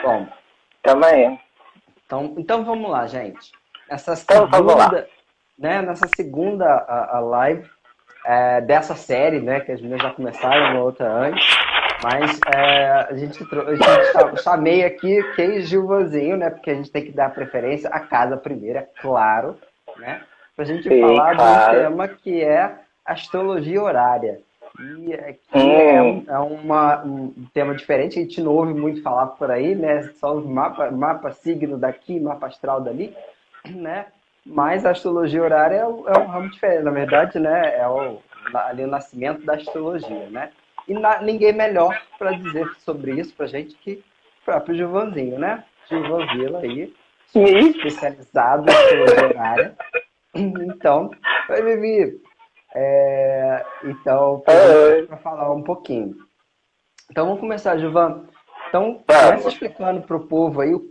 Bom, Também. então vamos lá, gente. Essa Então, vamos lá. segunda, né, nessa segunda a live dessa série, né, que as meninas já começaram, uma outra antes, mas chamei aqui Kay e Gilvanzinho, né, porque a gente tem que dar preferência à casa primeiro, é claro, né, para a gente Sim, falar de um claro. tema que é astrologia horária. E aqui Hum, um tema diferente, a gente não ouve muito falar por aí, né? Só os mapa signo daqui, mapa astral dali, né? Mas a astrologia horária é um ramo diferente, na verdade, né? Ali o nascimento da astrologia, né? E ninguém melhor para dizer sobre isso pra gente que o próprio Gilvanzinho, né? Gilvan Vila aí, e, especializado em astrologia horária. Então, oi, Vivi. Então, para falar um pouquinho. Então, vamos começar, Gilvan. Então, começa vamos. explicando para o povo aí o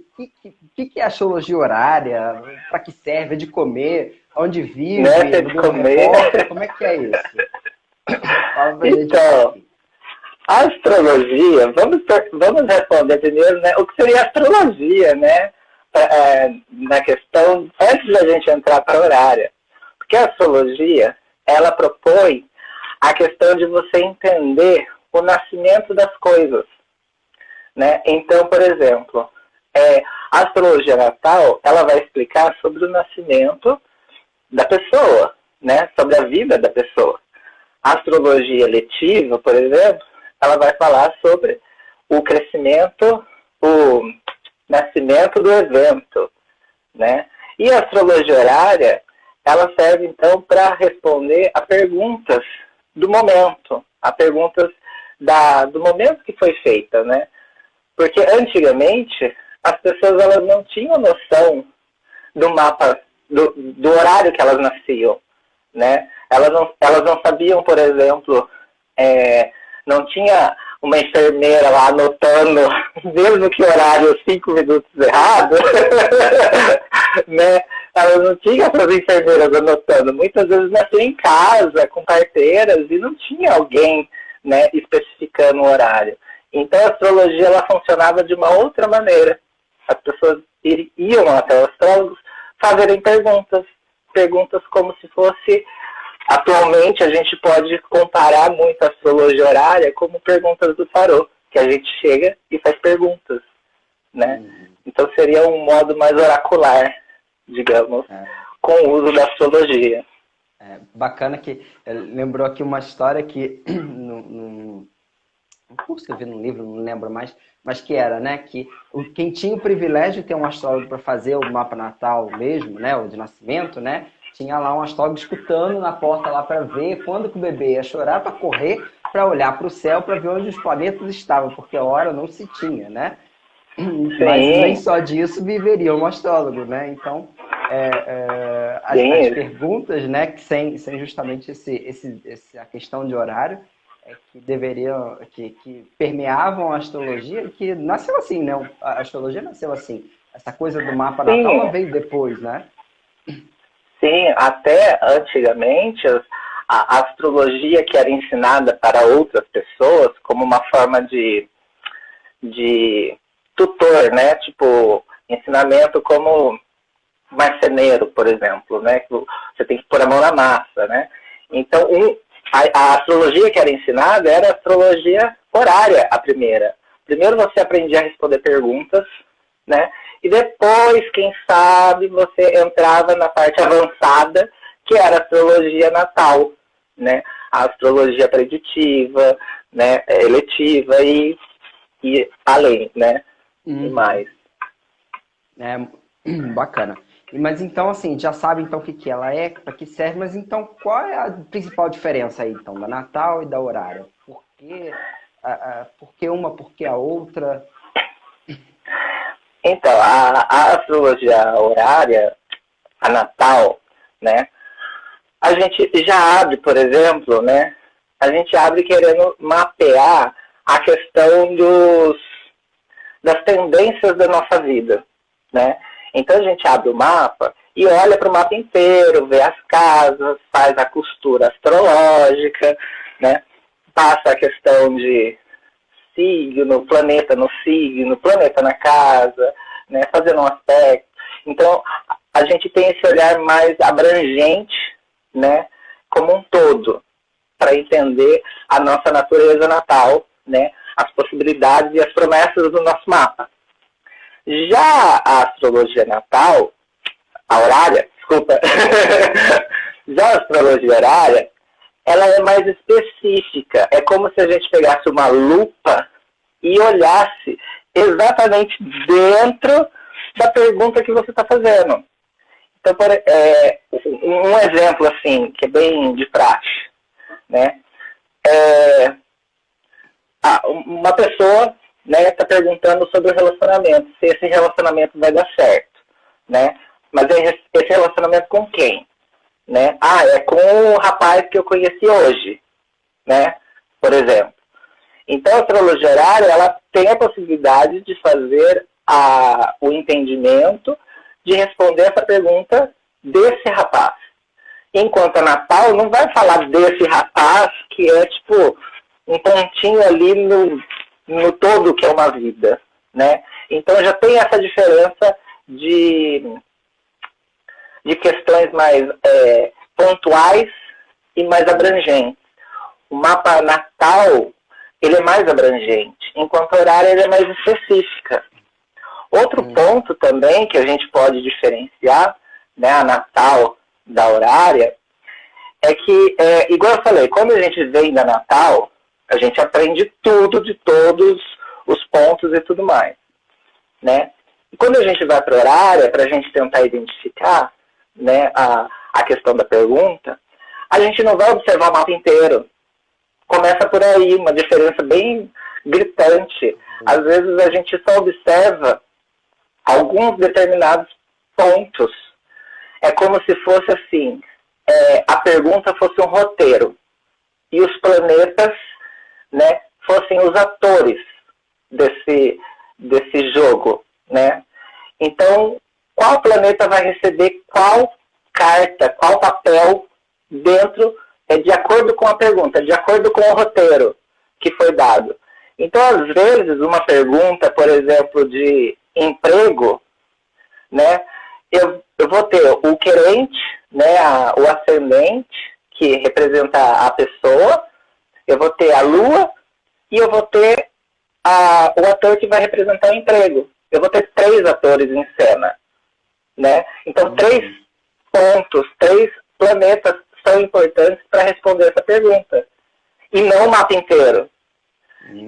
que é astrologia horária, para que serve, é de comer, onde vive, Nessa no de Globo comer. Repórter, como é que é isso? Fala pra gente um Então, pouquinho. a astrologia, vamos responder primeiro, né? O que seria astrologia, né? Na questão, antes da gente entrar para a horária. Porque a astrologia, ela propõe a questão de você entender o nascimento das coisas, né? Então, por exemplo, a astrologia natal, ela vai explicar sobre o nascimento da pessoa, né? Sobre a vida da pessoa. A astrologia letiva, por exemplo, ela vai falar sobre o crescimento, o nascimento do evento, né? E a astrologia horária, ela serve então para responder a perguntas do momento, a perguntas do momento que foi feita, né? Porque antigamente as pessoas elas não tinham noção do mapa, do horário que elas nasciam, né? Elas não sabiam, por exemplo, não tinha uma enfermeira lá anotando, mesmo que horário 5 minutos errado, né? Elas não tinham essas enfermeiras anotando. Muitas vezes nasciam em casa, com carteiras, e não tinha alguém, né, especificando o horário. Então a astrologia ela funcionava de uma outra maneira. As pessoas iam até os astrólogos fazerem perguntas como se fosse. Atualmente a gente pode comparar muito a astrologia horária como perguntas do tarô, que a gente chega e faz perguntas, né? Então seria um modo mais oracular, digamos, com o uso da astrologia. Bacana que lembrou aqui uma história que no curso que eu vi no livro, não lembro mais, mas que era, né, que quem tinha o privilégio de ter um astrólogo para fazer o mapa natal mesmo, né, o de nascimento, né, tinha lá um astrólogo escutando na porta lá para ver quando que o bebê ia chorar, para correr, para olhar para o céu, para ver onde os planetas estavam, porque a hora não se tinha, né? Mas nem Sim, só disso viveria um astrólogo, né? Então, as perguntas, né, que sem justamente a questão de horário, que deveriam, que permeavam a astrologia, que nasceu assim, né? A astrologia nasceu assim. Essa coisa do mapa natal, ela sim, veio depois, né? sim. Até antigamente, a astrologia que era ensinada para outras pessoas como uma forma de tutor, né? Tipo, ensinamento como marceneiro, por exemplo, né? Você tem que pôr a mão na massa, né? Então, a astrologia que era ensinada era a astrologia horária, a primeira. Primeiro você aprendia a responder perguntas, né? E depois, quem sabe, você entrava na parte avançada, que era a astrologia natal, né? A astrologia preditiva, né? Eletiva e além, né? E mais. Bacana. Mas então, assim, já sabe então o que ela é, para que serve, mas então qual é a principal diferença aí, então, da Natal e da horária? Por que uma, por que a outra? Então, a astrologia horária, a natal, né? A gente já abre, por exemplo, né? A gente abre querendo mapear a questão das tendências da nossa vida, né? Então a gente abre o mapa e olha para o mapa inteiro, vê as casas, faz a costura astrológica, né? Passa a questão de signo, planeta no signo, planeta na casa, né, fazendo um aspecto. Então, a gente tem esse olhar mais abrangente, né, como um todo, para entender a nossa natureza natal, né, as possibilidades e as promessas do nosso mapa. Já a astrologia natal, a horária, desculpa, já a astrologia horária, ela é mais específica. É como se a gente pegasse uma lupa e olhasse exatamente dentro da pergunta que você está fazendo. Então, um exemplo assim, que é bem de praxe, né? Uma pessoa, né, está perguntando sobre o relacionamento, se esse relacionamento vai dar certo, né? Mas esse relacionamento com quem? Né? É com o rapaz que eu conheci hoje, né? Por exemplo. Então, a astrologia horária, ela tem a possibilidade de fazer o entendimento, de responder essa pergunta desse rapaz. Enquanto a natal não vai falar desse rapaz, que é tipo um pontinho ali no todo que é uma vida, né? Então, já tem essa diferença de questões mais pontuais e mais abrangentes. O mapa natal, ele é mais abrangente, enquanto a horária ele é mais específica. Outro ponto também que a gente pode diferenciar, né, a natal da horária, é que, igual eu falei, quando a gente vem da natal, a gente aprende tudo de todos os pontos e tudo mais, né? E quando a gente vai para a horária, para a gente tentar identificar, né, a questão da pergunta, a gente não vai observar o mapa inteiro. Começa por aí, uma diferença bem gritante. Às vezes a gente só observa alguns determinados pontos. É como se fosse assim, a pergunta fosse um roteiro e os planetas, né, fossem os atores desse jogo, né? Então, qual planeta vai receber qual carta, qual papel dentro, de acordo com a pergunta, de acordo com o roteiro que foi dado. Então, às vezes, uma pergunta, por exemplo, de emprego, né, eu vou ter o querente, né, o ascendente, que representa a pessoa, eu vou ter a lua e eu vou ter o ator que vai representar o emprego. Eu vou ter 3 atores em cena, né? Então, 3 pontos, 3 planetas são importantes para responder essa pergunta. E não o mapa inteiro.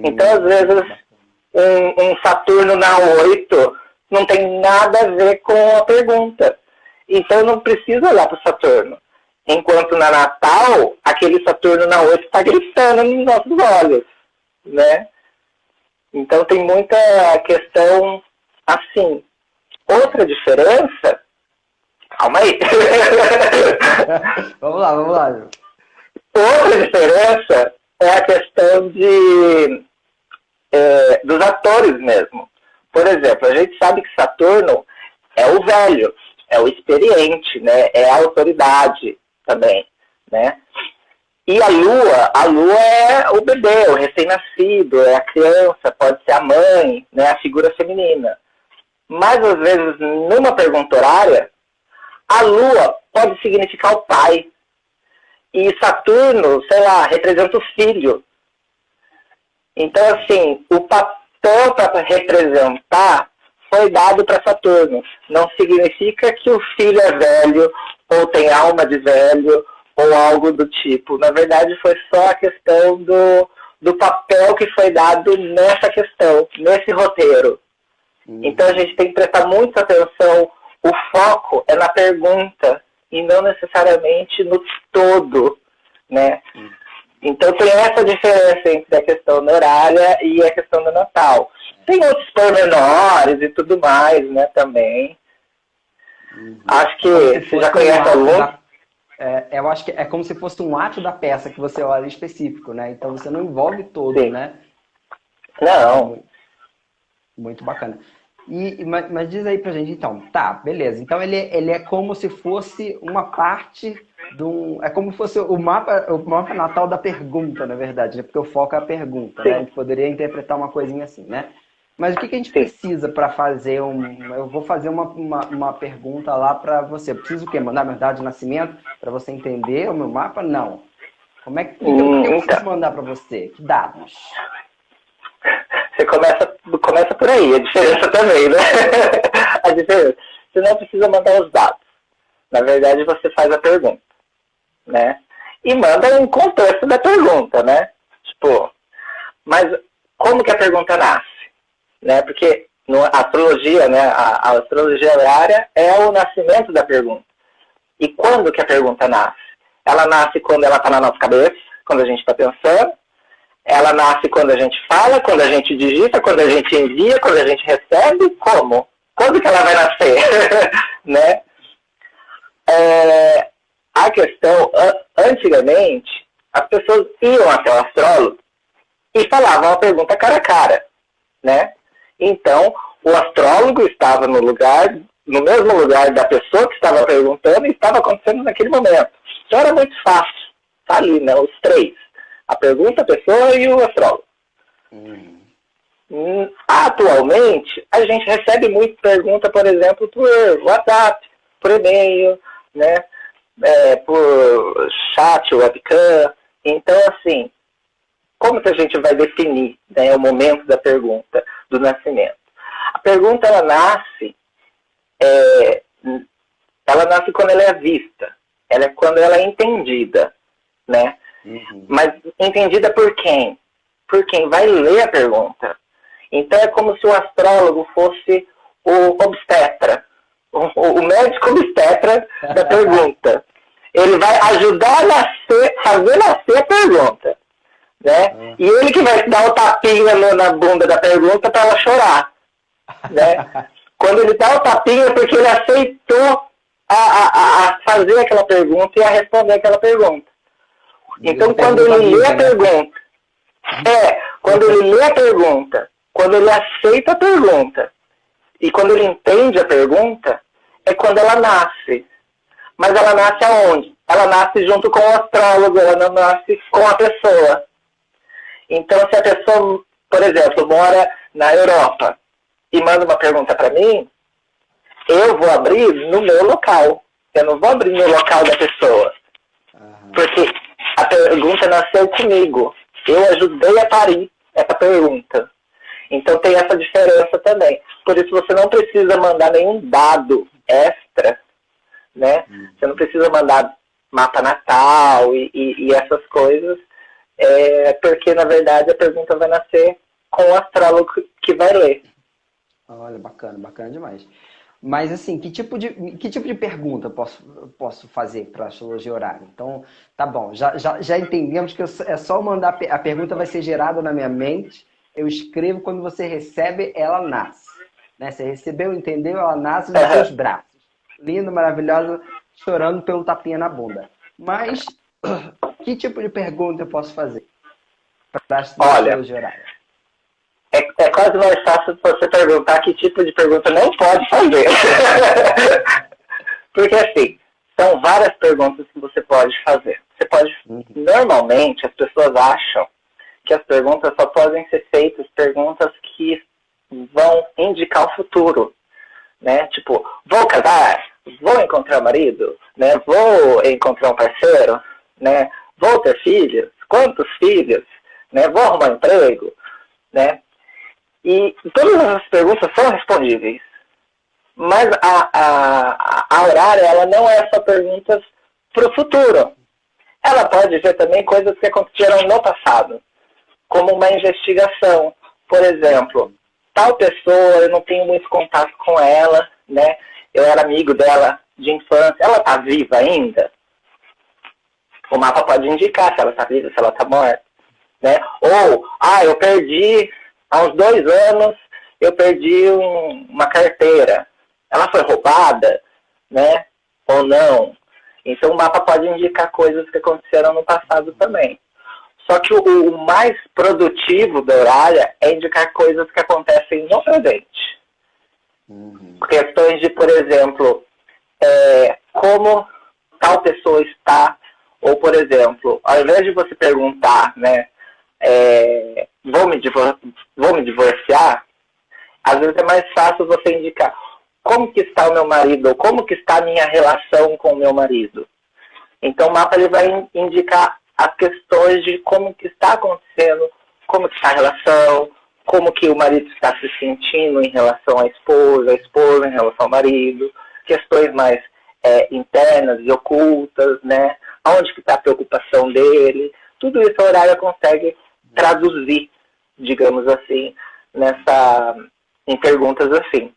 Então, às vezes, um Saturno na 8 não tem nada a ver com a pergunta. Então, eu não preciso olhar para o Saturno. Enquanto na Natal, aquele Saturno na 8 está gritando nos nossos olhos, né? Então, tem muita questão assim. Outra diferença... Calma aí. Vamos lá. Outra diferença é a questão dos atores mesmo. Por exemplo, a gente sabe que Saturno é o velho, é o experiente, né? É a autoridade também, né? E a Lua é o bebê, o recém-nascido, é a criança, pode ser a mãe, né? A figura feminina. Mas, às vezes, numa pergunta horária, a Lua pode significar o pai. E Saturno, sei lá, representa o filho. Então, assim, o papel para representar foi dado para Saturno. Não significa que o filho é velho, ou tem alma de velho, ou algo do tipo. Na verdade, foi só a questão do papel que foi dado nessa questão, nesse roteiro. Então, a gente tem que prestar muita atenção. O foco é na pergunta e não necessariamente no todo, né? Então tem essa diferença entre a questão da horária e a questão do Natal. Tem outros pormenores e tudo mais, né, também. Acho que você já conhece algum. Eu acho que é como se fosse um ato da peça que você olha específico, né? Então você não envolve todo, Sim. né? Não. Muito bacana. Mas diz aí pra gente, então, tá, beleza. Então ele é como se fosse uma parte É como se fosse o mapa natal da pergunta, na verdade, né? Porque o foco é a pergunta, né? A gente poderia interpretar uma coisinha assim, né? Mas o que a gente precisa para fazer Eu vou fazer uma pergunta lá para você. Eu preciso o quê? Mandar minha data de nascimento para você entender o meu mapa? Não. O que eu preciso mandar para você? Que dados? Você começa por aí, a diferença também, né? A diferença. Você não precisa mandar os dados. Na verdade, você faz a pergunta, né? E manda um contexto da pergunta, né? Tipo, mas como que a pergunta nasce? Né? Porque a astrologia, né? A astrologia horária é o nascimento da pergunta. E quando que a pergunta nasce? Ela nasce quando ela está na nossa cabeça, quando a gente está pensando. Ela nasce quando a gente fala, quando a gente digita, quando a gente envia, quando a gente recebe. Como? Quando que ela vai nascer? Né? A questão, antigamente, as pessoas iam até o astrólogo e falavam a pergunta cara a cara, né? Então, o astrólogo estava no mesmo lugar da pessoa que estava perguntando e estava acontecendo naquele momento. Então era muito fácil. Tá ali, né? Os três. A pergunta, a pessoa e o astrólogo. Atualmente, a gente recebe muita pergunta, por exemplo, por WhatsApp, por e-mail, né? Por chat, webcam. Então, assim, como que a gente vai definir, né, o momento da pergunta, do nascimento? A pergunta, ela nasce quando ela é vista. Ela é quando ela é entendida, né? Mas entendida por quem? Por quem vai ler a pergunta. Então é como se o astrólogo fosse o obstetra, o médico obstetra da pergunta. Ele vai ajudar a fazer nascer a pergunta, né? E ele que vai dar o tapinha na bunda da pergunta para ela chorar, né? Quando ele dá o tapinha é porque ele aceitou a fazer aquela pergunta e a responder aquela pergunta. Então, quando ele lê a pergunta, quando ele lê a pergunta, quando ele aceita a pergunta e quando ele entende a pergunta, é quando ela nasce. Mas ela nasce aonde? Ela nasce junto com o astrólogo, ela não nasce com a pessoa. Então, se a pessoa, por exemplo, mora na Europa e manda uma pergunta para mim, eu vou abrir no meu local. Eu não vou abrir no local da pessoa. Porque a pergunta nasceu comigo. Eu ajudei a parir essa pergunta. Então tem essa diferença também. Por isso você não precisa mandar nenhum dado extra, né? Você não precisa mandar mapa natal e essas coisas, porque na verdade a pergunta vai nascer com o astrólogo que vai ler. Olha, bacana demais. Mas assim, que tipo de pergunta eu posso fazer para a astrologia horária? Então, tá bom, já entendemos que é só mandar, a pergunta vai ser gerada na minha mente, eu escrevo, quando você recebe, ela nasce. Né? Você recebeu, entendeu? Ela nasce nos seus braços. Linda, maravilhosa, chorando pelo tapinha na bunda. Mas, que tipo de pergunta eu posso fazer para a astrologia horária? É quase mais fácil você perguntar que tipo de pergunta não pode fazer. Porque assim, são várias perguntas que você pode fazer. Você pode, normalmente, as pessoas acham que as perguntas só podem ser feitas perguntas que vão indicar o futuro. Né? Tipo, vou casar? Vou encontrar um marido? Né? Vou encontrar um parceiro? Né? Vou ter filhos? Quantos filhos? Né? Vou arrumar um emprego? Né? E todas essas perguntas são respondíveis. Mas a horária, ela não é só perguntas para o futuro. Ela pode ver também coisas que aconteceram no passado, como uma investigação. Por exemplo, tal pessoa, eu não tenho muito contato com ela, né? Eu era amigo dela de infância. Ela está viva ainda? O mapa pode indicar se ela está viva, se ela está morta. Né? Ou, eu perdi... Há uns 2 anos, eu perdi uma carteira. Ela foi roubada, né? Ou não? Então, o mapa pode indicar coisas que aconteceram no passado também. Só que o mais produtivo da horária é indicar coisas que acontecem no presente. Questões de, por exemplo, como tal pessoa está, ou, por exemplo, ao invés de você perguntar, né, vou me divorciar, às vezes é mais fácil você indicar como que está o meu marido, ou como que está a minha relação com o meu marido. Então o mapa ele vai indicar as questões de como que está acontecendo, como que está a relação, como que o marido está se sentindo em relação à esposa, a esposa em relação ao marido, questões mais internas e ocultas, né? Onde que está a preocupação dele. Tudo isso a horária consegue traduzir, digamos assim, em perguntas assim.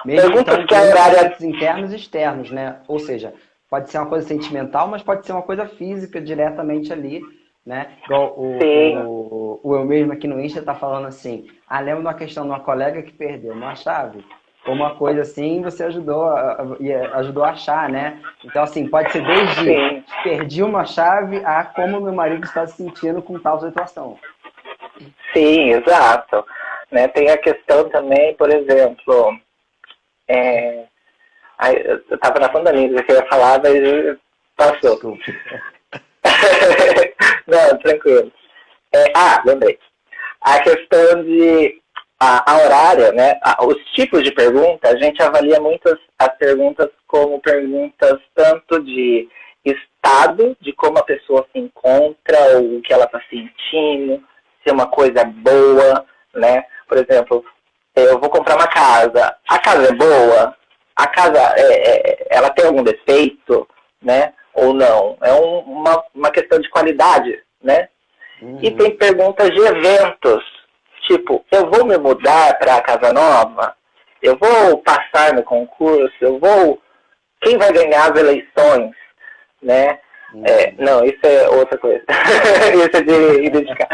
Mesmo perguntas então, que a horária... internos e externos, né? Ou seja, pode ser uma coisa sentimental, mas pode ser uma coisa física diretamente ali, né? Igual o eu mesmo aqui no Insta tá falando assim, lembro de uma questão de uma colega que perdeu uma chave, ou uma coisa assim, você ajudou a achar, né? Então, assim, pode ser desde perdi uma chave a como meu marido está se sentindo com tal situação. Sim, exato. Né? Tem a questão também, por exemplo, eu estava na ponta da língua que eu ia falar, mas passou. Não, tranquilo. Lembrei. A questão de a horária, né? Os tipos de pergunta, a gente avalia muito as perguntas como perguntas tanto de estado, de como a pessoa se encontra, ou o que ela está sentindo, se é uma coisa boa, né? Por exemplo, eu vou comprar uma casa. A casa é boa? A casa, ela tem algum defeito, né? Ou não? É uma questão de qualidade, né? E tem perguntas de eventos. Tipo, eu vou me mudar para a casa nova? Eu vou passar no concurso? Quem vai ganhar as eleições? Né? Não, isso é outra coisa. Isso é de identificar.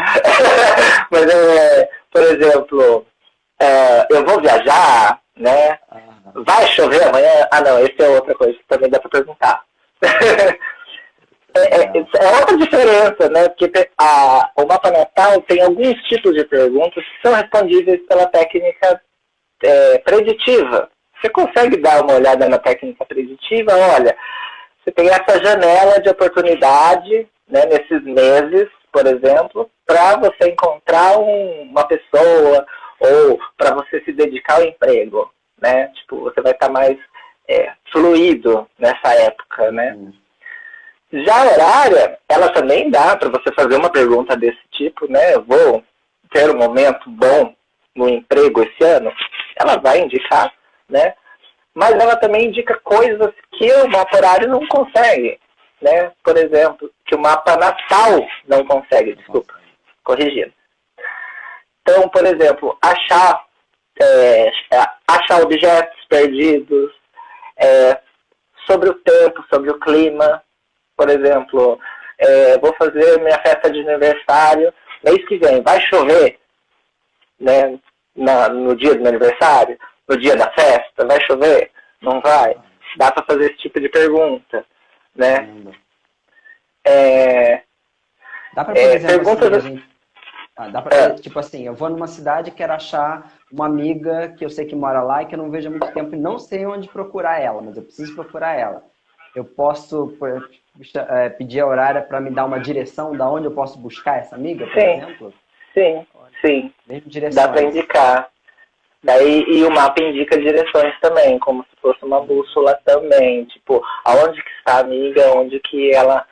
Mas, por exemplo, eu vou viajar, né? Vai chover amanhã? Não, isso é outra coisa que também dá para perguntar. É outra diferença, né? Porque o mapa natal tem alguns tipos de perguntas que são respondíveis pela técnica preditiva. Você consegue dar uma olhada na técnica preditiva? Olha, você tem essa janela de oportunidade, né, nesses meses, por exemplo, para você encontrar uma pessoa ou para você se dedicar ao emprego, né? Tipo, você vai estar mais fluido nessa época, né? Já a horária, ela também dá para você fazer uma pergunta desse tipo, né? Eu vou ter um momento bom no emprego esse ano? Ela vai indicar, né? Mas ela também indica coisas que o mapa horário não consegue, né? Por exemplo, que o mapa natal não consegue, corrigindo. Então, por exemplo, achar objetos perdidos, sobre o tempo, sobre o clima. Por exemplo, vou fazer minha festa de aniversário mês que vem. Vai chover, né, no dia do meu aniversário? No dia da festa? Vai chover? Não vai? Dá para fazer esse tipo de pergunta, né? Dá para, por exemplo, assim, dá pra, tipo assim, eu vou numa cidade e quero achar uma amiga que eu sei que mora lá e que eu não vejo há muito tempo e não sei onde procurar ela, mas eu preciso procurar ela. Eu posso pedir a horária para me dar uma direção de onde eu posso buscar essa amiga, por exemplo? Sim. Dá para indicar. Daí, e o mapa indica direções também, como se fosse uma bússola também. Tipo, aonde que está a amiga, onde que ela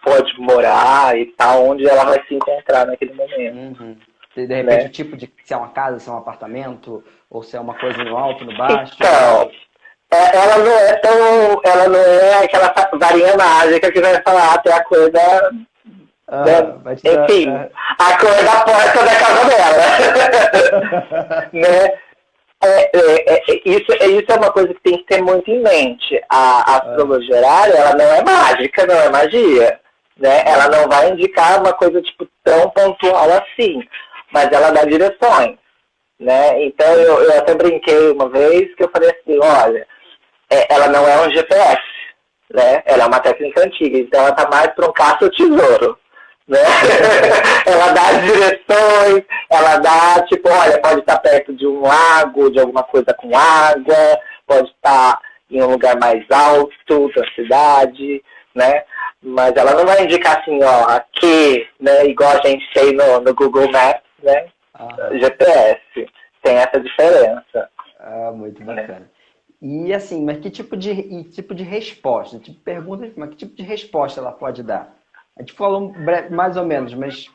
pode morar e tal, onde ela vai se encontrar naquele momento. De repente, né? O tipo de se é uma casa, se é um apartamento, ou se é uma coisa no alto, no baixo. Então, ela não é aquela varinha mágica que vai falar até a cor da... enfim, a cor da porta da casa dela. Né? Isso é uma coisa que tem que ter muito em mente. A astrologia horária, ela não é mágica, não é magia. Né? Ela não vai indicar uma coisa tipo tão pontual assim, mas ela dá direções. Né? Então eu até brinquei uma vez que eu falei assim, olha, ela não é um GPS, né? Ela é uma técnica antiga, então ela está mais para um caça ao tesouro. Né? Ela dá as direções, ela dá, tipo, olha, pode estar perto de um lago, de alguma coisa com água, pode estar em um lugar mais alto da cidade, né? Mas ela não vai indicar assim, ó, aqui, né? Igual a gente tem no Google Maps, né? GPS. Tem essa diferença. Muito bacana. E assim, mas que tipo de resposta? Tipo pergunta, mas que tipo de resposta ela pode dar? A gente falou mais ou menos, mas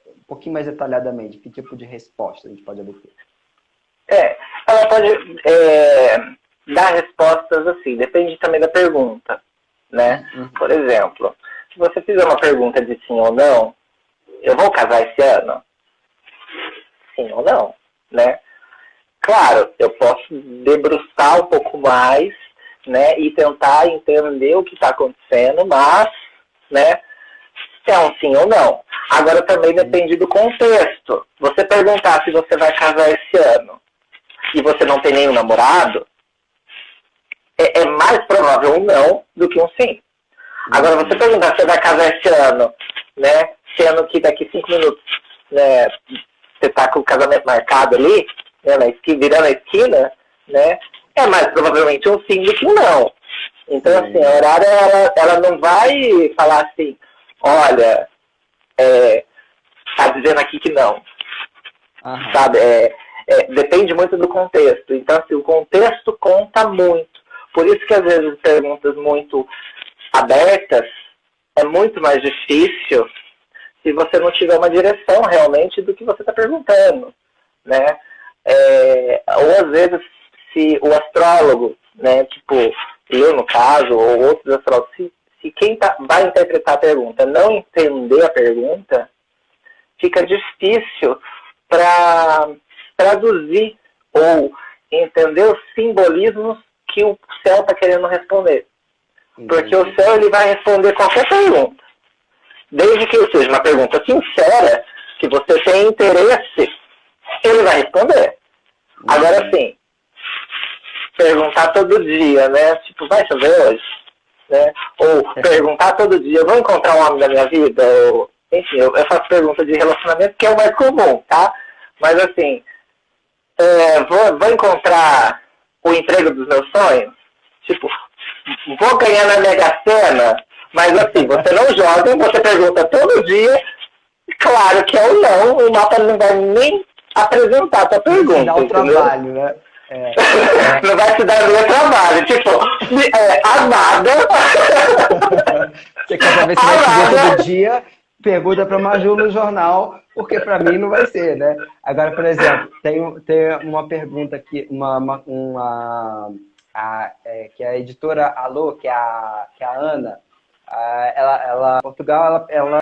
um pouquinho mais detalhadamente, que tipo de resposta a gente pode obter? Ela pode dar respostas assim, depende também da pergunta, né? Por exemplo, se você fizer uma pergunta de sim ou não, eu vou casar esse ano? Sim ou não, né? Claro, eu posso debruçar um pouco mais, né, e tentar entender o que está acontecendo, mas, né, se é um sim ou não. Agora também depende do contexto. Você perguntar se você vai casar esse ano e você não tem nenhum namorado, é mais provável um não do que um sim. Agora, você perguntar se você vai casar esse ano, né, sendo que daqui 5 minutos, né, você está com o casamento marcado ali, né, virando a esquina, né, é mais provavelmente um sim do que um não. Então, assim, a horária, ela não vai falar assim, olha, tá dizendo aqui que não. Sabe? Depende muito do contexto. Então, assim, o contexto conta muito. Por isso que, às vezes, perguntas muito abertas é muito mais difícil se você não tiver uma direção, realmente, do que você está perguntando, né? Ou, às vezes, se o astrólogo, né, tipo, eu, no caso, ou outros astrólogos, se quem vai interpretar a pergunta não entender a pergunta, fica difícil para traduzir ou entender os simbolismos que o céu está querendo responder. Porque o céu ele vai responder qualquer pergunta. Desde que seja uma pergunta sincera, que você tem interesse, ele vai responder. Agora sim, perguntar todo dia, né? Tipo, vai chover hoje? Né? Ou perguntar todo dia, vou encontrar um homem da minha vida? Ou, enfim, eu faço pergunta de relacionamento, que é o mais comum, tá? Mas assim, vou encontrar o emprego dos meus sonhos? Tipo, vou ganhar na Mega Sena? Mas assim, você não joga, você pergunta todo dia, claro que é um não, o mapa não vai nem apresentar a tua pergunta. Dá o trabalho, né? Não vai te dar nenhum trabalho. Tipo, amada. Você quer saber se vai chover todo dia? Pergunta para Maju no jornal, porque para mim não vai ser, né? Agora, por exemplo, tem uma pergunta aqui, que a editora Alô, que é a Ana, ela Portugal, ela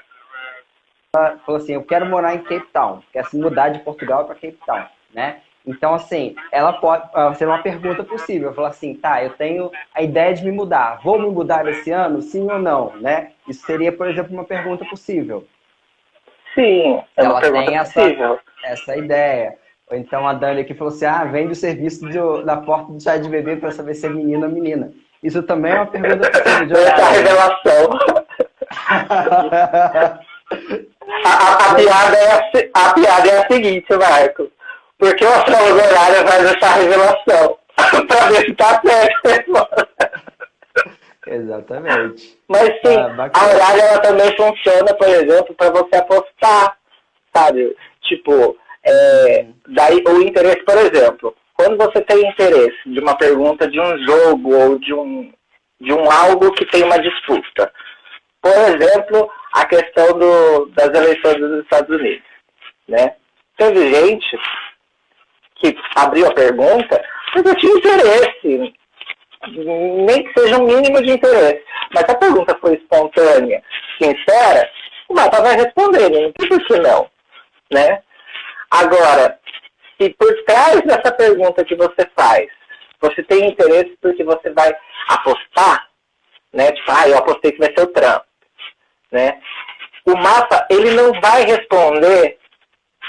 falou assim, eu quero morar em Cape Town, quer se mudar de Portugal para Cape Town, né? Então, assim, ela pode ser uma pergunta possível. Falar assim, tá, eu tenho a ideia de me mudar. Vou me mudar esse ano, sim ou não, né? Isso seria, por exemplo, uma pergunta possível. Sim, ela tem essa ideia. Ou então a Dani aqui falou assim, vende o serviço da porta do chá de bebê para saber se é menino ou menina. Isso também é uma pergunta possível de olhar. Essa revelação. a piada é a seguinte, Marcos. Porque o astrólogo horário vai deixar a revelação para ver se tá certo. Exatamente. Mas sim, a horário ela também funciona, por exemplo, para você apostar, sabe? Tipo, daí o interesse, por exemplo, quando você tem interesse de uma pergunta de um jogo ou de um algo que tem uma disputa. Por exemplo, a questão das eleições dos Estados Unidos, né? Teve gente que abriu a pergunta porque tinha interesse, nem que seja um mínimo de interesse. Mas se a pergunta foi espontânea, sincera, o mapa vai responder, não tem por que não, né? Agora, se por trás dessa pergunta que você faz, você tem interesse porque você vai apostar, né? Tipo, eu apostei que vai ser o Trump, né? O mapa, ele não vai responder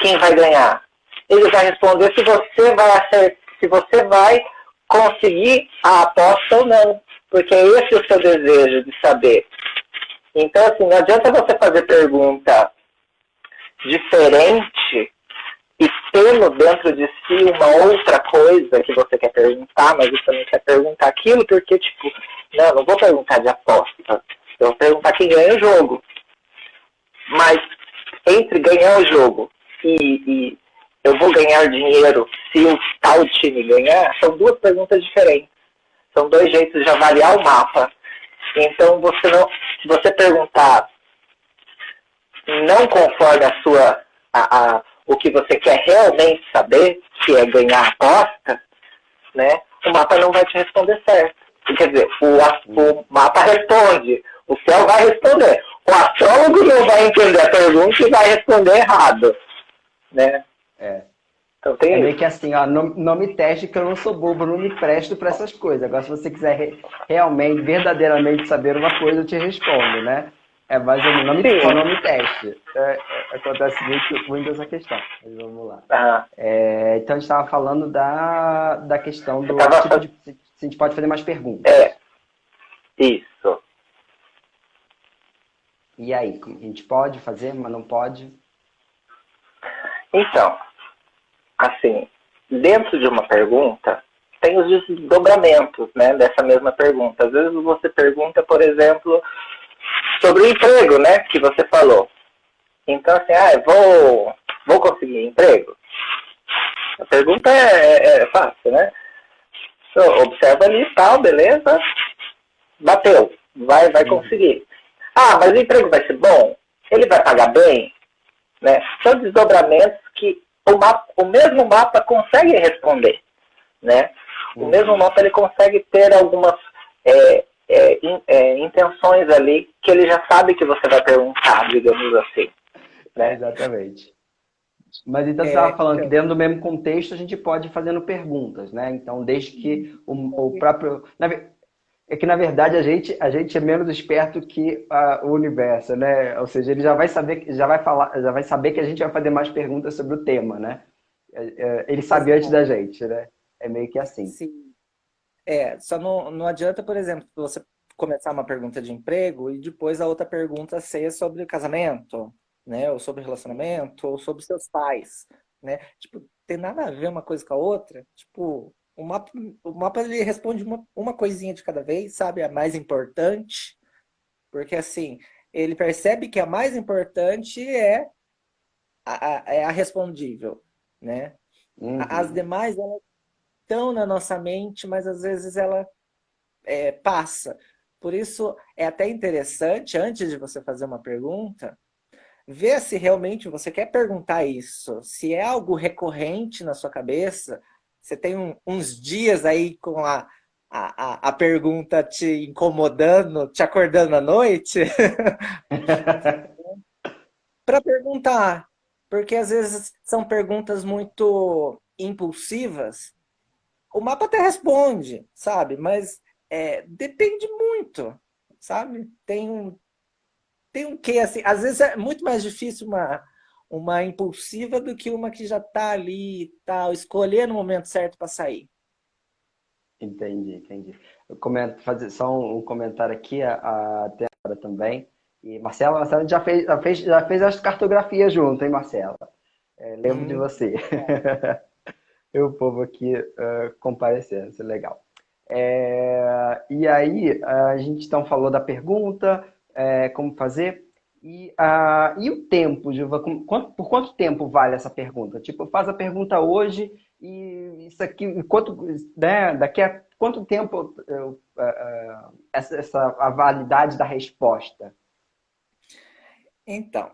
quem vai ganhar. Ele vai responder se você vai conseguir a aposta ou não. Porque é esse o seu desejo de saber. Então, assim, não adianta você fazer pergunta diferente e tendo dentro de si uma outra coisa que você quer perguntar. perguntar, mas você não quer perguntar aquilo, porque, tipo, não, não vou perguntar de aposta. Eu vou perguntar quem ganha o jogo. Mas entre ganhar o jogo e eu vou ganhar dinheiro se o tal time ganhar, são duas perguntas diferentes. São dois jeitos de avaliar o mapa. Então, se você perguntar não conforme o que você quer realmente saber, que é ganhar a aposta, né, o mapa não vai te responder certo. Quer dizer, o mapa responde, o céu vai responder. O astrólogo não vai entender a pergunta e vai responder errado. Né? Então tem meio que assim, ó, não me teste que eu não sou bobo, não me presto para essas coisas. Agora, se você quiser realmente, verdadeiramente saber uma coisa, eu te respondo, né? É mais ou menos, não me teste. Acontece muito essa questão. Mas vamos lá. Então, a gente estava falando da questão do tipo de... Se a gente pode fazer mais perguntas. Isso. E aí, a gente pode fazer, mas não pode? Então, assim, dentro de uma pergunta, tem os desdobramentos, né, dessa mesma pergunta. Às vezes você pergunta, por exemplo, sobre o emprego, né, que você falou. Então, assim, vou conseguir emprego? A pergunta é fácil, né? Observa ali e tal, beleza? Bateu, vai conseguir. Mas o emprego vai ser bom? Ele vai pagar bem? Né? São desdobramentos que o mesmo mapa consegue responder. Né? O mesmo mapa ele consegue ter algumas intenções ali que ele já sabe que você vai perguntar, digamos assim. Né? Exatamente. Mas então você estava falando que dentro do mesmo contexto a gente pode ir fazendo perguntas, né? Então, desde que o próprio... É que, na verdade, a gente é menos esperto que o universo, né? Ou seja, ele já vai saber, já vai saber que a gente vai fazer mais perguntas sobre o tema, né? Ele sabe antes da gente, né? É meio que assim. Sim. Só não adianta, por exemplo, você começar uma pergunta de emprego e depois a outra pergunta ser sobre casamento, né? Ou sobre relacionamento, ou sobre seus pais, né? Tipo, tem nada a ver uma coisa com a outra. Tipo, o mapa ele responde uma coisinha de cada vez, sabe? A mais importante, porque assim, ele percebe que a mais importante é a respondível, né? As demais, elas estão na nossa mente, mas às vezes ela passa. Por isso, é até interessante, antes de você fazer uma pergunta, ver se realmente você quer perguntar isso. Se é algo recorrente na sua cabeça, você tem uns dias aí com a pergunta te incomodando, te acordando à noite, para perguntar. Porque às vezes são perguntas muito impulsivas. O mapa até responde, sabe? Mas depende muito, sabe? Tem um quê, assim, às vezes é muito mais difícil uma impulsiva do que uma que já tá ali e tal, escolher no momento certo para sair. Entendi. Eu fazer só um comentário aqui, a Tenda também. E Marcela já fez as cartografias junto, hein, Marcela? Lembro de você. E o povo aqui comparecendo, isso é legal. E aí, a gente então falou da pergunta, como fazer. E o tempo, Gilva? Por quanto tempo vale essa pergunta? Tipo, faz a pergunta hoje e isso aqui, daqui a quanto tempo a validade da resposta? Então,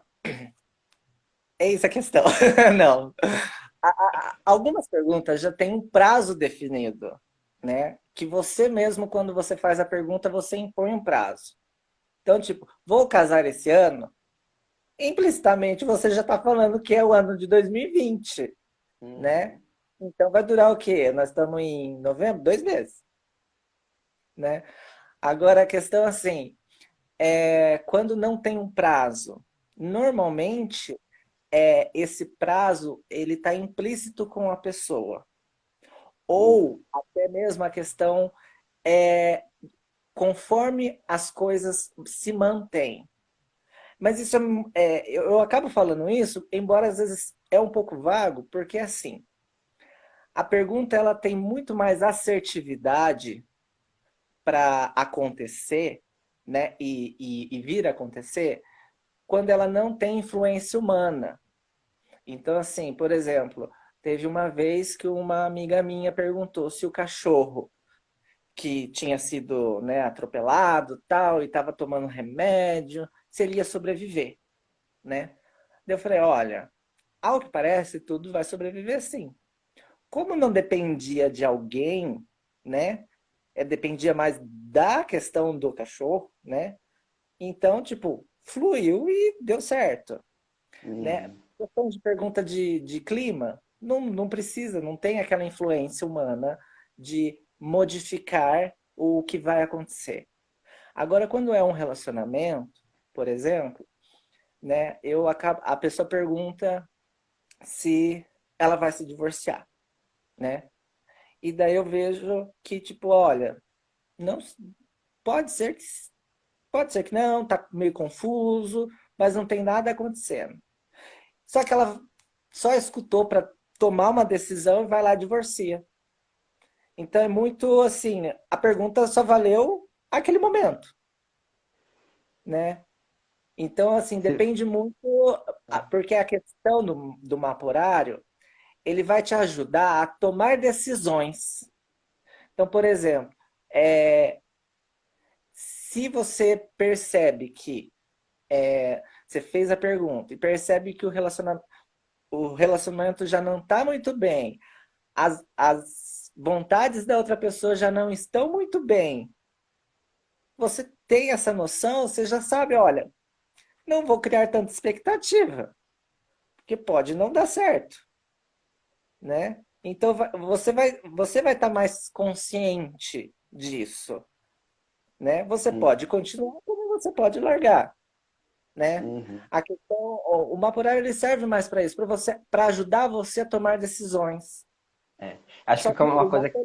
é isso a questão. Não. Algumas perguntas já têm um prazo definido, né? Que você mesmo, quando você faz a pergunta, você impõe um prazo. Então, tipo, vou casar esse ano? Implicitamente, você já está falando que é o ano de 2020, né? Então, vai durar o quê? Nós estamos em novembro? 2 meses, né? Agora, a questão assim, quando não tem um prazo, normalmente, esse prazo, ele está implícito com a pessoa. Ou até mesmo a questão conforme as coisas se mantêm. Mas isso eu acabo falando isso, embora às vezes é um pouco vago, porque assim, A pergunta ela tem muito mais assertividade para acontecer, né? E vir a acontecer quando ela não tem influência humana. Então, assim, por exemplo, teve uma vez que uma amiga minha perguntou se o cachorro que tinha sido, né, atropelado, tal, e estava tomando remédio, se ele ia sobreviver, né? Daí eu falei, olha, ao que parece, tudo vai sobreviver sim. Como não dependia de alguém, né? Dependia mais da questão do cachorro, né? Então, tipo, fluiu e deu certo, né? Uhum. Questão de pergunta de clima, não precisa, não tem aquela influência humana de modificar o que vai acontecer. Agora, quando é um relacionamento, por exemplo, né, a pessoa pergunta se ela vai se divorciar, né? E daí eu vejo que, tipo, olha, não pode ser que pode ser que não, tá meio confuso, mas não tem nada acontecendo. Só que ela só escutou para tomar uma decisão e vai lá e divorcia. Então é muito assim, a pergunta só valeu aquele momento, né? Então, assim, Se- depende muito, porque a questão do mapa horário, ele vai te ajudar a tomar decisões. Então, por exemplo, é, se você percebe que você fez a pergunta e percebe que o relacionamento já não está muito bem, as vontades da outra pessoa já não estão muito bem, você tem essa noção, você já sabe, olha, não vou criar tanta expectativa, porque pode não dar certo, né? Então você vai estar mais consciente disso, né? Você Uhum. pode continuar, como você pode largar, né? Uhum. A questão, o mapa horário ele serve mais para isso, para você, para ajudar você a tomar decisões. É. Acho Só que que uma o coisa mapa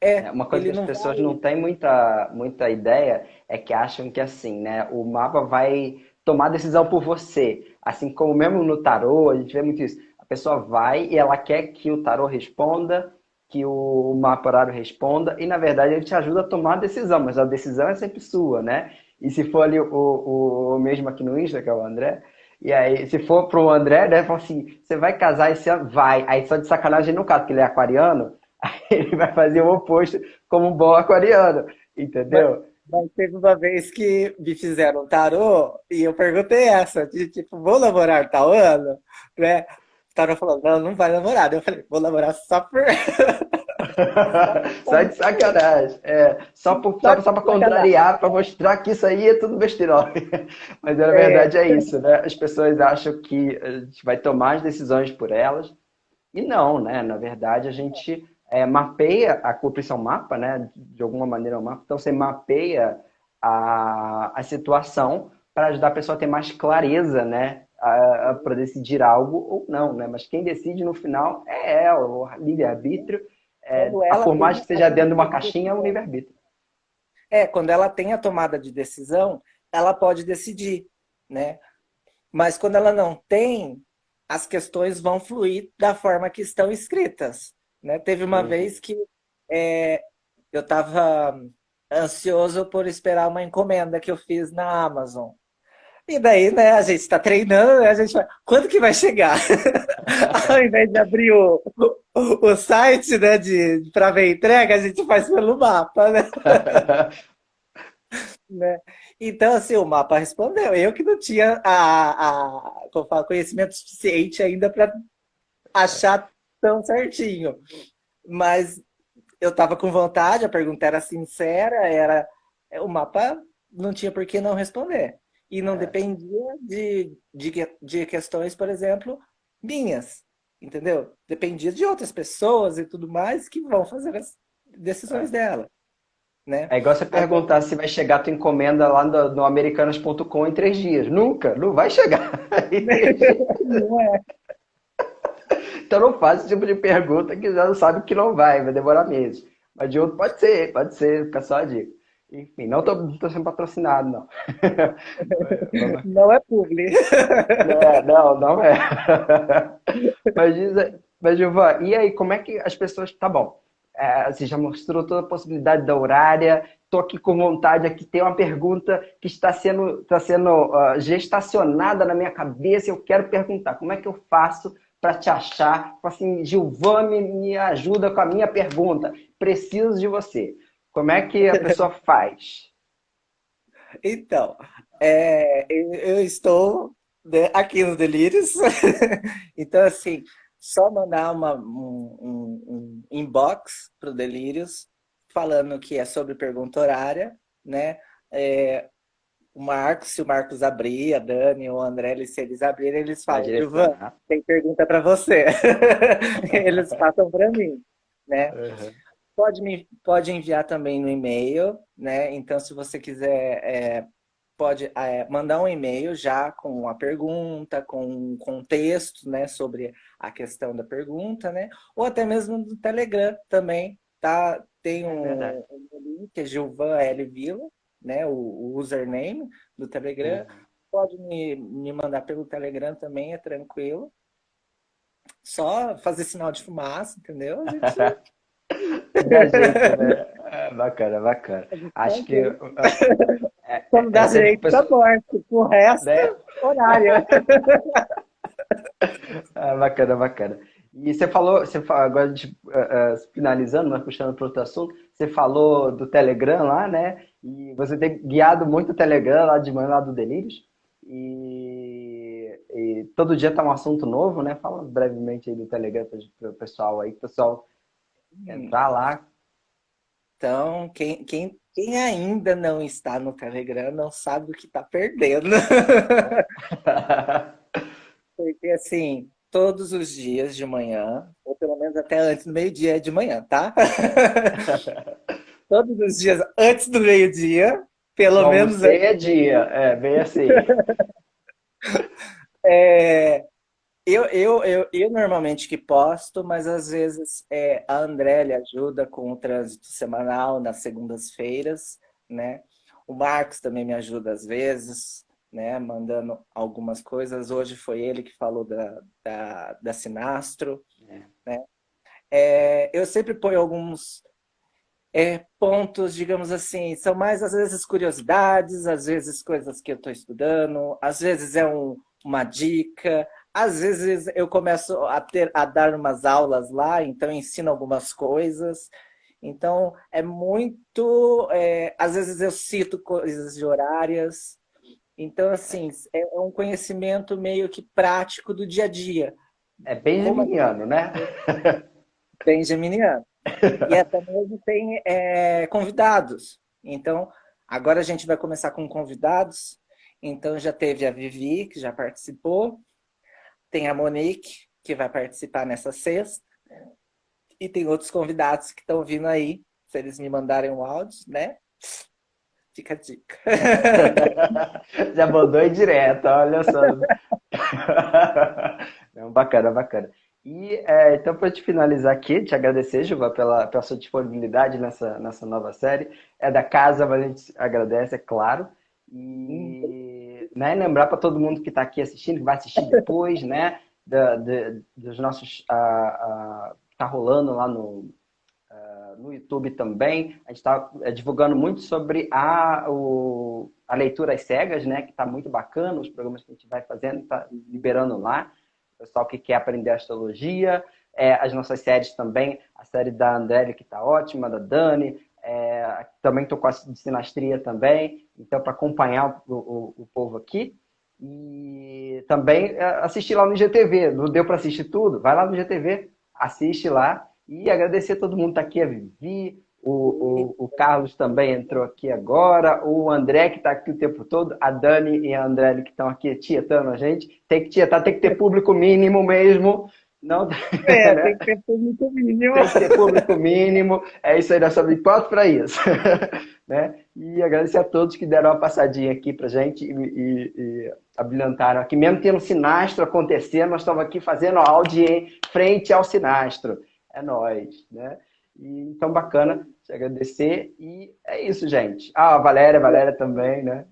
é, Uma coisa que ele as não pessoas vai. não têm muita ideia é que acham que assim, né, o mapa vai tomar decisão por você. Assim como mesmo no tarô, a gente vê muito isso. A pessoa vai e ela quer que o tarô responda, que o mapa horário responda, e na verdade ele te ajuda a tomar a decisão, mas a decisão é sempre sua, né? E se for ali o mesmo aqui no Insta, que é o André, e aí se for pro André, né, fala assim, você vai casar esse ano? Vai. Aí só de sacanagem ele não casa, porque ele é aquariano, ele vai fazer o oposto como um bom aquariano, Mas, entendeu? mas teve uma vez que me fizeram um tarô e eu perguntei essa, de tipo, vou namorar tal ano? Né? O tarô falou, não, não vai namorar. Daí eu falei, vou namorar só por. Só de sacanagem. É, Só só de pra sacanagem. contrariar, pra mostrar que isso aí é tudo besterol. Mas na É, verdade é isso, né? As pessoas acham que a gente vai tomar as decisões por elas, e não, né? Na verdade, a gente mapeia, a corrupção mapa, né? De alguma maneira é um mapa. Então, você mapeia a situação para ajudar a pessoa a ter mais clareza, né? Para decidir algo ou não, né? Mas quem decide no final é ela, o livre-arbítrio. quando ela Por mais tem que a seja dentro de tomada uma de caixinha, é um decisão. livre-arbítrio. Quando ela tem a tomada de decisão, ela pode decidir, né? Mas quando ela não tem, as questões vão fluir da forma que estão escritas, né? Teve uma Uhum. vez que é, eu estava ansioso por esperar uma encomenda que eu fiz na Amazon. E daí, né, a gente está treinando, né, a gente vai, quando que vai chegar? Ao invés de abrir o site, né, para ver entrega, a gente faz pelo mapa, né? Então, assim, o mapa respondeu. Eu que não tinha como fala, conhecimento suficiente ainda para achar tão certinho. Mas eu estava com vontade, a pergunta era sincera, o mapa não tinha por que não responder. E não dependia de questões, por exemplo, minhas, entendeu? Dependia de outras pessoas e tudo mais que vão fazer as decisões dela, né? É igual você Agora, perguntar se vai chegar a tua encomenda lá no americanas.com em 3 dias. Nunca, não vai chegar em 3 dias. não é. Então não faz esse tipo de pergunta que já sabe que não vai demorar meses. Mas de outro pode ser, fica só a dica. Enfim, não tô sendo patrocinado, não. Não é publi. Não, não é. Mas Mas, Gilvan, e aí, como é que as pessoas... Tá bom, você já mostrou toda a possibilidade da horária, estou aqui com vontade, aqui tem uma pergunta que está sendo gestacionada na minha cabeça, eu quero perguntar, como é que eu faço para te achar? Assim, Gilvan, me ajuda com a minha pergunta, preciso de você. Como é que a pessoa faz? Então, eu estou, né, aqui no Delírios. Então, assim, só mandar um inbox para o Delírios falando que é sobre pergunta horária, né? É, se o Marcos abrir, a Dani ou o André, se eles abrirem, eles Vai falam, Gilvan, direcionar. tem pergunta para você. Eles passam para mim, né? Uhum. Pode enviar também no e-mail, né? Então, se você quiser, pode mandar um e-mail já com a pergunta, com um contexto, né, sobre a questão da pergunta, né? Ou até mesmo no Telegram também, tá? Tem É verdade. um link, que é Gilvan L. Vila, né? O username do Telegram. Uhum. Pode me mandar pelo Telegram também, é tranquilo. Só fazer sinal de fumaça, entendeu? Dá jeito, né? Bacana, bacana. A gente dá Acho que jeito. Quando dá essa é jeito, tá morto. O resto, né? horário. Bacana, bacana. E agora finalizando, mas puxando para outro assunto, você falou do Telegram lá, né? E você tem guiado muito o Telegram lá de manhã, lá do Delírios. E todo dia tá um assunto novo, né? Fala brevemente aí do Telegram para o pessoal aí, para o pessoal entrar lá. Então, quem ainda não está no Telegram não sabe o que está perdendo. Porque, assim, todos os dias de manhã, ou pelo menos até antes do meio-dia é de manhã, tá? Todos os dias antes do meio-dia, Do pelo menos almocei é dia, bem assim. é, eu normalmente que posto, mas às vezes a Andrélia ajuda com o trânsito semanal nas segundas-feiras, né? O Marcos também me ajuda às vezes, né? Mandando algumas coisas. Hoje foi ele que falou da Sinastro, né? Eu sempre ponho alguns pontos, digamos assim, são mais às vezes curiosidades, às vezes coisas que eu estou estudando, às vezes uma dica, às vezes eu começo a dar umas aulas lá, então eu ensino algumas coisas. Então é muito, às vezes eu cito coisas de horárias. Então, assim, é um conhecimento meio que prático do dia a dia. É bem Como a gente geminiano, né? tem geminiano. E até mesmo tem convidados. Então, agora a gente vai começar com convidados. Então, já teve a Vivi, que já participou. Tem a Monique, que vai participar nessa sexta. E tem outros convidados que estão vindo aí. Se eles me mandarem um áudio, né? Fica a dica. Já mandou em direto, olha só. Não, bacana, bacana. E então, para te finalizar aqui, te agradecer, Juva, pela sua disponibilidade nessa nova série. É da casa, mas a gente agradece, é claro. E né, lembrar para todo mundo que está aqui assistindo, que vai assistir depois, né? Dos nossos. Tá rolando lá no YouTube também. A gente está divulgando muito sobre a leitura às cegas, né? Que está muito bacana, os programas que a gente vai fazendo, está liberando lá. O pessoal que quer aprender astrologia, as nossas séries também, a série da Andrélia, que está ótima, da Dani, também estou com a de sinastria também, então para acompanhar o povo aqui. E também assistir lá no IGTV, não deu para assistir tudo? Vai lá no IGTV, assiste lá. E agradecer a todo mundo que está aqui, a Vivi, o Carlos também entrou aqui agora, o André que está aqui o tempo todo, a Dani e a André que estão aqui tietando a gente. Tem que tietar, tem que ter público mínimo mesmo. Não, Tem que ter público mínimo. tem que ter público mínimo. É isso aí, nós estamos prontos para isso. Né? E agradecer a todos que deram uma passadinha aqui para a gente e abrilhantaram aqui. Mesmo tendo sinastro acontecendo, nós estamos aqui fazendo áudio em frente ao sinastro. É nóis, né? E, então, bacana te agradecer. E é isso, gente. A Valéria também, né?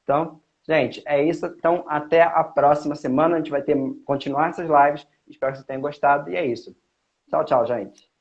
Então, Gente, é isso. Então, até a próxima semana. A gente vai continuar essas lives. Espero que vocês tenham gostado. E é isso. Tchau, tchau, gente.